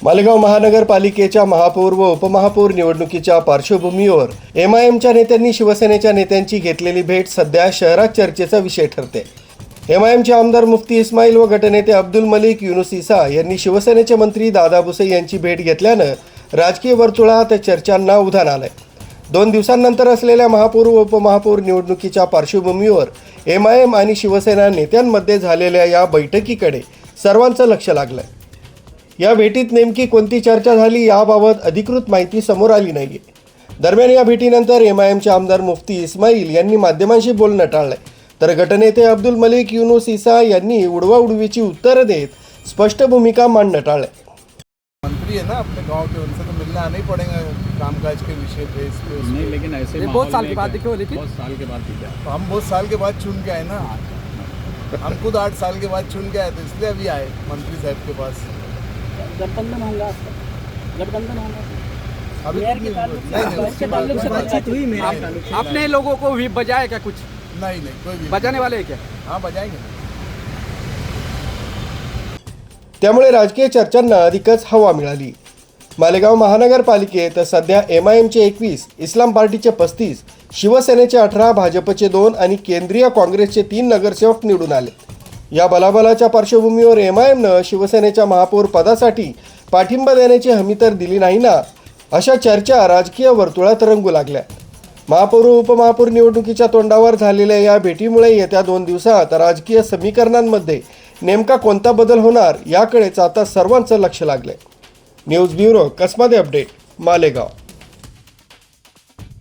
मालेगाव महानगरपालिकेच्या महापौर व उपमहापौर निवडणुकीच्या पार्श्वभूमीवर एमआयएमच्या नेत्यांनी शिवसेनेच्या नेत्यांची घेतलेली भेट सध्या शहरात चर्चेचा विषय ठरते। एमआयएमचे आमदार मुफ्ती इस्माईल व गटनेते अब्दुल मलिक युनुस इसा यांनी शिवसेनेचे मंत्री दादा भुसे यांची भेट घेतल्यानं राजकीय वर्तुळात चर्चांना उधाण आलंय। 2 दिवसांनंतर असलेल्या महापौर व उपमहापौर निवडणुकीच्या पार्श्वभूमीवर एमआयएम आणि शिवसेना नेत्यांमध्ये झालेल्या या बैठकीकडे सर्वांचं लक्ष लागलंय। या भेटीत नेमकी कोणती चर्चा झाली याबाबत अधिकृत माहिती समोर आली नाहीये। दरम्यान या भेटीनंतर एमआयएमचे आमदार मुफ्ती इस्माईल यांनी माध्यमांशी बोलणं टाळलंय, तर गटनेते अब्दुल मलिक युनुस इसा यांनी उडवाउडवीची उत्तरं देत स्पष्ट भूमिका मांडणं टाळलंय। मंत्री है ना अपने गांव के, उनसे तो मिलना आना ही पड़ेगा कामकाज के विषय पे इस पे नहीं, लेकिन ऐसे ये बहुत साल के बाद देखो, लेकिन बहुत साल के बाद दिखा। तो हम बहुत साल के बाद चुन के आए ना, हम खुद 8 साल के बाद चुन के आए, तो इसलिए अभी आए मंत्री साहब के पास। गठबंधन होगा, गठबंधन होगा। अभी मेयर तो के ताल्लुक से बातचीत हुई मेरे आपने लोगों को भी बजाया क्या कुछ? नहीं कोई भी बजाने वाले हैं क्या? हाँ बजाएंगे। त्यामुळे राजकीय चर्चांना अधिकच हवा मिळाली। मालेगाव महानगरपालिकेत सध्या एमआयएमचे 21, इस्लाम पार्टीचे 35, शिवसेनेचे 18, भाजपचे 2 आणि केंद्रीय काँग्रेसचे 3 नगरसेवक निवडून आले। या बलाबलाच्या पार्श्वभूमीवर एमआयएमनं शिवसेनेच्या महापौर पदासाठी पाठिंबा देण्याची हमी तर दिली नाही ना, अशा चर्चा राजकीय वर्तुळात रंगू लागल्या। महापौर व उपमहापौर निवडणुकीच्या तोंडावर झालेल्या या भेटीमुळे येत्या 2 दिवसात राजकीय समीकरणांमध्ये नेमका कोणता बदल होणार याकडेच आता सर्वांचं लक्ष लागलंय। News bureau, Kasmade update, Malegaon.